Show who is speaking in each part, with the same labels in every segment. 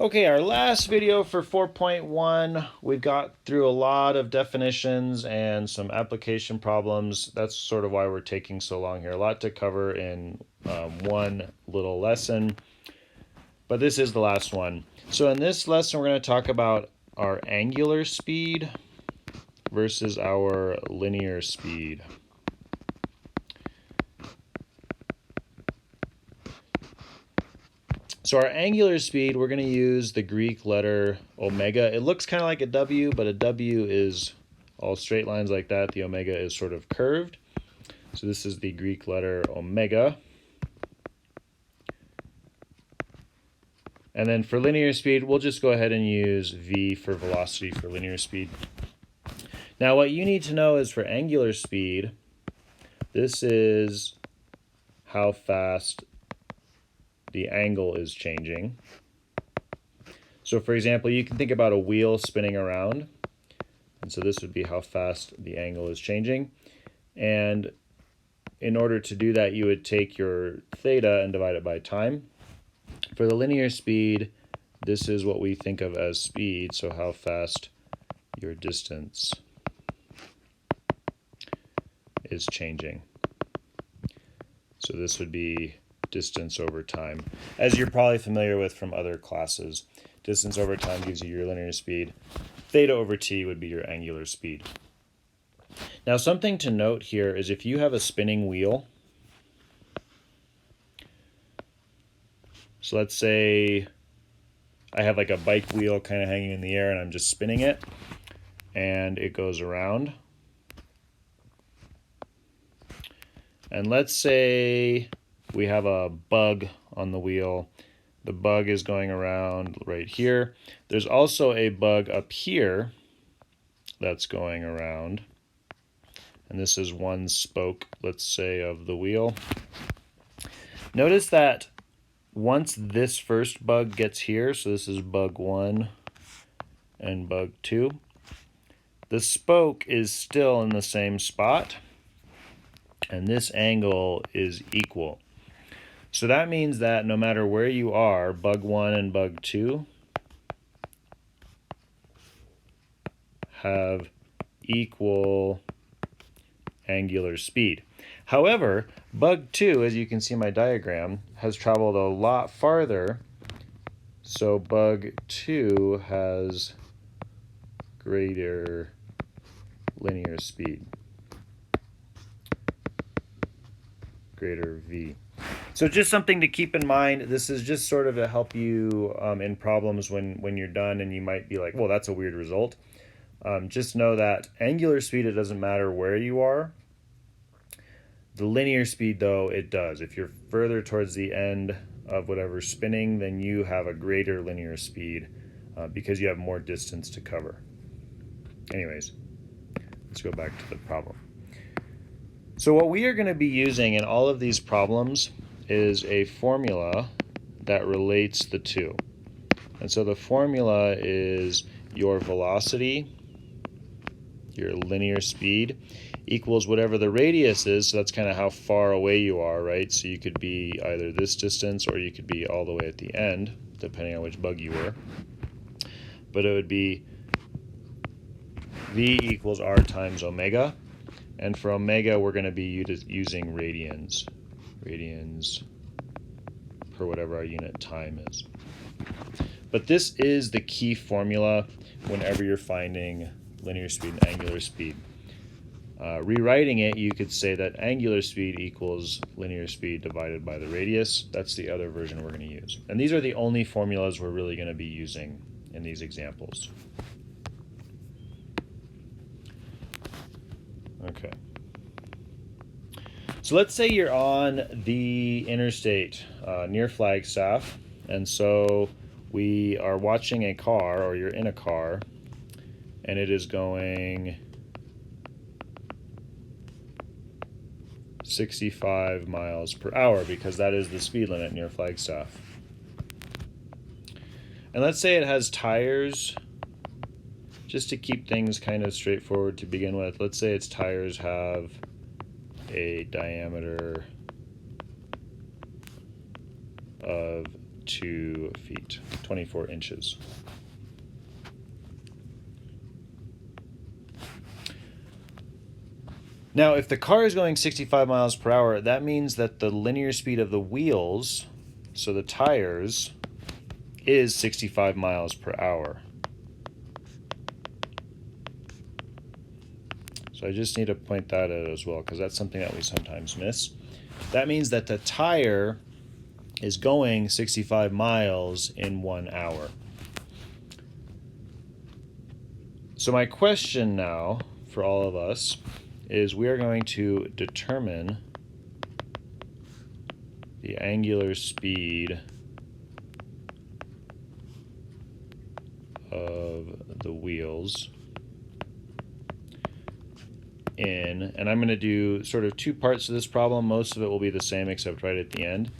Speaker 1: Okay, our last video for 4.1, we've got through a lot of definitions and some application problems. That's sort of why we're taking so long here. A lot to cover in one little lesson, but this is the last one. So in this lesson, we're going to talk about our angular speed versus our linear speed. So our angular speed, we're going to use the Greek letter omega. It looks kind of like a W, but a W is all straight lines like that. The omega is sort of curved. So this is the Greek letter omega. And then for linear speed, we'll just go ahead and use V for velocity for linear speed. Now what you need to know is for angular speed, this is how fast the angle is changing. So for example, you can think about a wheel spinning around. And so this would be how fast the angle is changing. And in order to do that, you would take your theta and divide it by time. For the linear speed, this is what we think of as speed, so how fast your distance is changing. So this would be distance over time. As you're probably familiar with from other classes, distance over time gives you your linear speed. Theta over t would be your angular speed. Now something to note here is if you have a spinning wheel, so let's say I have like a bike wheel kind of hanging in the air and I'm just spinning it and it goes around. And let's say we have a bug on the wheel. The bug is going around right here. There's also a bug up here that's going around. And this is one spoke, let's say, of the wheel. Notice that once this first bug gets here, so this is bug 1 and bug 2, the spoke is still in the same spot, and this angle is equal. So that means that no matter where you are, bug 1 and bug 2 have equal angular speed. However, bug 2, as you can see in my diagram, has traveled a lot farther, so bug 2 has greater linear speed, greater V. So just something to keep in mind. This is just sort of to help you in problems when you're done and you might be like, well, that's a weird result. Just know that angular speed, it doesn't matter where you are. The linear speed, though, it does. If you're further towards the end of whatever's spinning, then you have a greater linear speed because you have more distance to cover. Anyways, let's go back to the problem. So what we are going to be using in all of these problems is a formula that relates the two. And so the formula is your velocity, your linear speed, equals whatever the radius is, so that's kind of how far away you are, right? So you could be either this distance or you could be all the way at the end, depending on which bug you were. But it would be V equals R times omega. And for omega, we're going to be using radians. Radians per whatever our unit time is. But this is the key formula whenever you're finding linear speed and angular speed. Rewriting it, you could say that angular speed equals linear speed divided by the radius. That's the other version we're going to use. And these are the only formulas we're really going to be using in these examples. Okay. So let's say you're on the interstate near Flagstaff, and so we are watching a car, or you're in a car, and it is going 65 miles per hour because that is the speed limit near Flagstaff. And let's say it has tires, just to keep things kind of straightforward to begin with. Let's say its tires have a diameter of 2 feet, 24 inches. Now, if the car is going 65 miles per hour, that means that the linear speed of the wheels, so the tires, is 65 miles per hour. So I just need to point that out as well, because that's something that we sometimes miss. That means that the tire is going 65 miles in 1 hour. So my question now for all of us is we are going to determine the angular speed of the wheels and I'm going to do sort of 2 parts to this problem. Most of it will be the same except right at the end.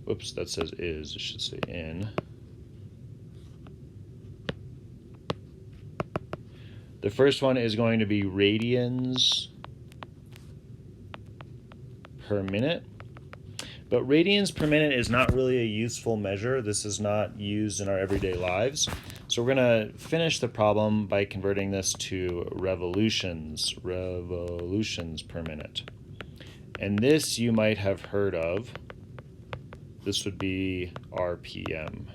Speaker 1: Whoops, that says is, it should say in. The first one is going to be radians per minute. But radians per minute is not really a useful measure. This is not used in our everyday lives. So we're going to finish the problem by converting this to revolutions per minute. And this you might have heard of. This would be RPM.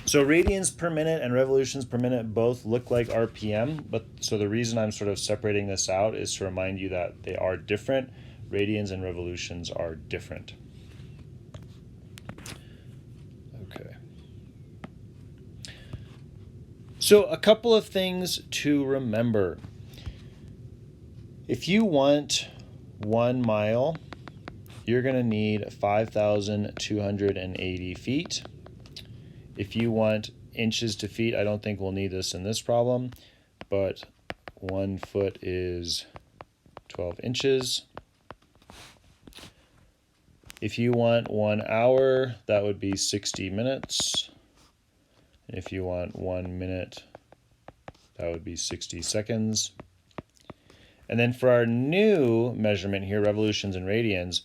Speaker 1: So radians per minute and revolutions per minute both look like RPM, but so the reason I'm sort of separating this out is to remind you that they are different. Radians and revolutions are different. Okay. So a couple of things to remember. If you want 1 mile, you're going to need 5,280 feet. If you want inches to feet, I don't think we'll need this in this problem, but 1 foot is 12 inches. If you want 1 hour, that would be 60 minutes. If you want 1 minute, that would be 60 seconds. And then for our new measurement here, revolutions and radians,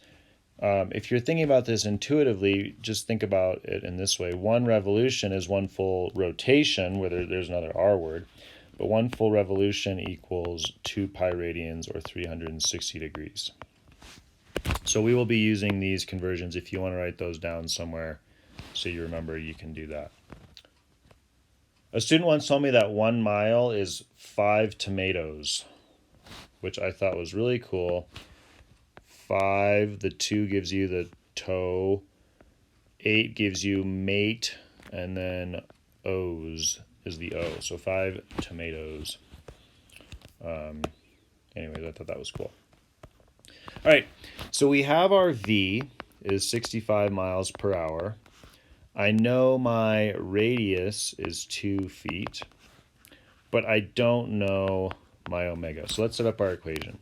Speaker 1: if you're thinking about this intuitively, just think about it in this way. 1 revolution is 1 full rotation, where there's another R word, but 1 full revolution equals 2 pi radians, or 360 degrees. So we will be using these conversions. If you want to write those down somewhere so you remember, you can do that. A student once told me that 1 mile is 5 tomatoes, which I thought was really cool. 5, the 2 gives you the toe, 8 gives you mate, and then O's is the O. So 5 tomatoes. Anyways, I thought that was cool. All right, so we have our V is 65 miles per hour. I know my radius is 2 feet, but I don't know my omega. So let's set up our equation.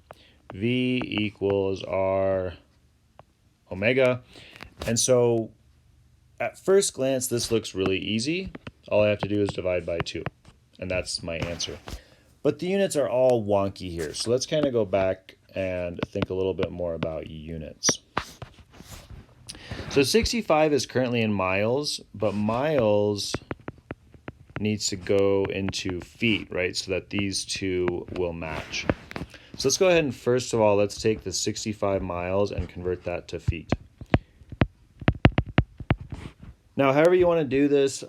Speaker 1: V equals R omega. And so at first glance, this looks really easy. All I have to do is divide by 2, and that's my answer. But the units are all wonky here. So let's kind of go back and think a little bit more about units. So 65 is currently in miles, but miles needs to go into feet, right? So that these two will match. So let's go ahead and first of all, let's take the 65 miles and convert that to feet. Now, however you want to do this,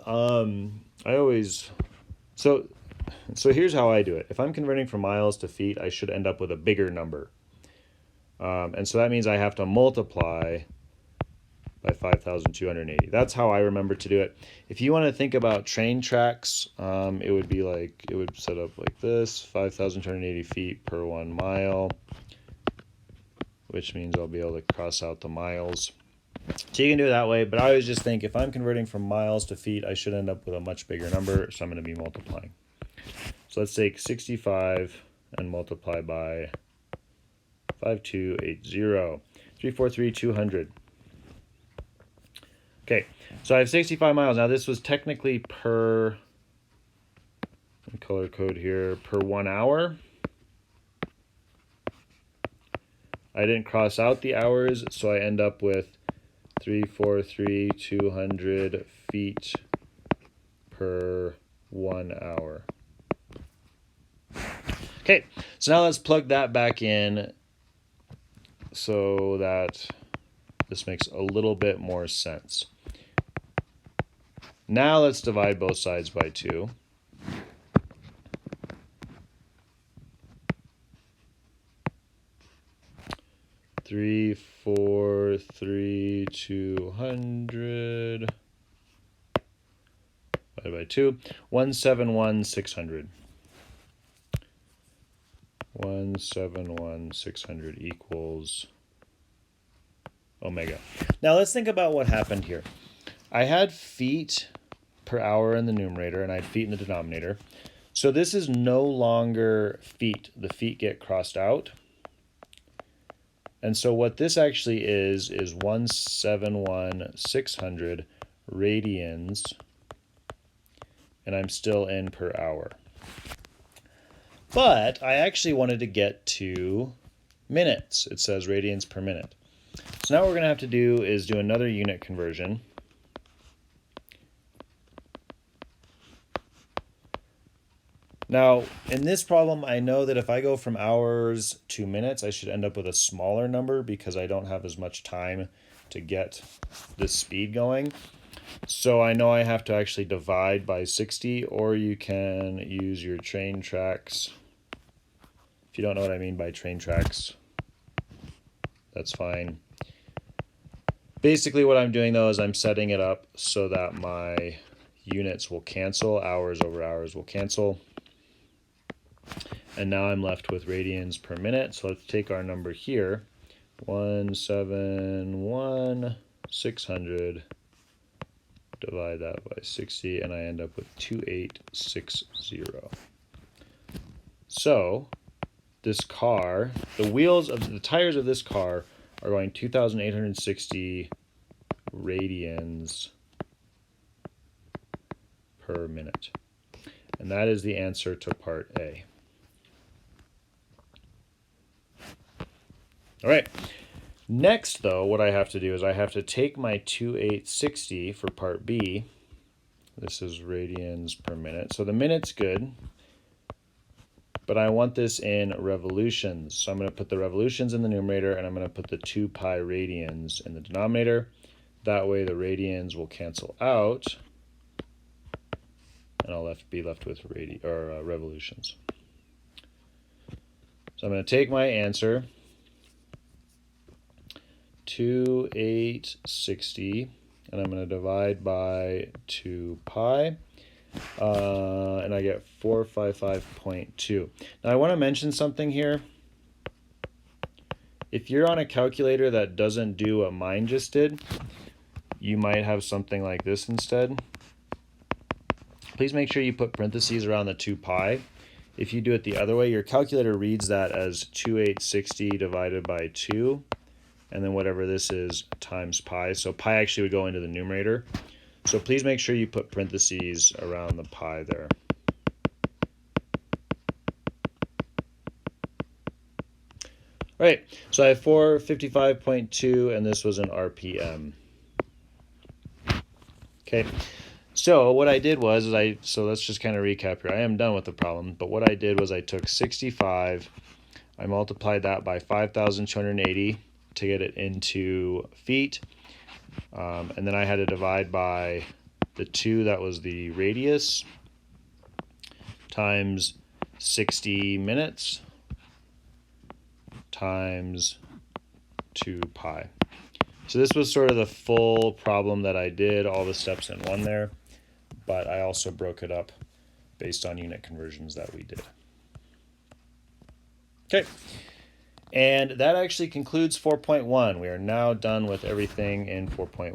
Speaker 1: so here's how I do it. If I'm converting from miles to feet, I should end up with a bigger number. And so that means I have to multiply by 5,280. That's how I remember to do it. If you want to think about train tracks, it would set up like this, 5,280 feet per 1 mile, which means I'll be able to cross out the miles. So you can do it that way, but I always just think if I'm converting from miles to feet, I should end up with a much bigger number, so I'm going to be multiplying. So let's take 65 and multiply by 5,280, 343, 200. Okay, so I have 65 miles. Now this was technically per, color code here, per 1 hour. I didn't cross out the hours, so I end up with 343 200 feet per 1 hour. Okay, so now let's plug that back in so that this makes a little bit more sense. Now let's divide both sides by 2. Three, 4, 3, 200 divided by 2. 171, 600. 171, 600 equals omega. Now let's think about what happened here. I had feet per hour in the numerator and I had feet in the denominator. So this is no longer feet. The feet get crossed out. And so what this actually is 171, 600 radians, and I'm still in per hour. But I actually wanted to get to minutes. It says radians per minute. So now what we're going to have to do is do another unit conversion. Now, in this problem, I know that if I go from hours to minutes, I should end up with a smaller number because I don't have as much time to get this speed going. So I know I have to actually divide by 60, or you can use your train tracks. If you don't know what I mean by train tracks, that's fine. Basically what I'm doing though is I'm setting it up so that my units will cancel, hours over hours will cancel. And now I'm left with radians per minute. So let's take our number here, 171, 600, divide that by 60, and I end up with 2860. So this car, the tires of this car are going 2,860 radians per minute. And that is the answer to part A. All right. Next, though, what I have to do is I have to take my 2860 for part B. This is radians per minute. So the minute's good, but I want this in revolutions. So I'm going to put the revolutions in the numerator, and I'm going to put the 2 pi radians in the denominator. That way the radians will cancel out, and I'll be left with revolutions. So I'm going to take my answer, 2860, and I'm going to divide by 2 pi, and I get 455.2. Now I want to mention something here. If you're on a calculator that doesn't do what mine just did, you might have something like this instead. Please make sure you put parentheses around the 2 pi. If you do it the other way, your calculator reads that as 2860 divided by 2, and then whatever this is times pi. So pi actually would go into the numerator. So please make sure you put parentheses around the pi there. All right, so I have 455.2, and this was an RPM. Okay, so what I did was, so let's just kind of recap here. I am done with the problem, but what I did was I took 65, I multiplied that by 5,280 to get it into feet, and then I had to divide by the 2, that was the radius, times 60 minutes, times 2 pi. So this was sort of the full problem that I did, all the steps in one there, but I also broke it up based on unit conversions that we did. Okay, and that actually concludes 4.1. We are now done with everything in 4.1.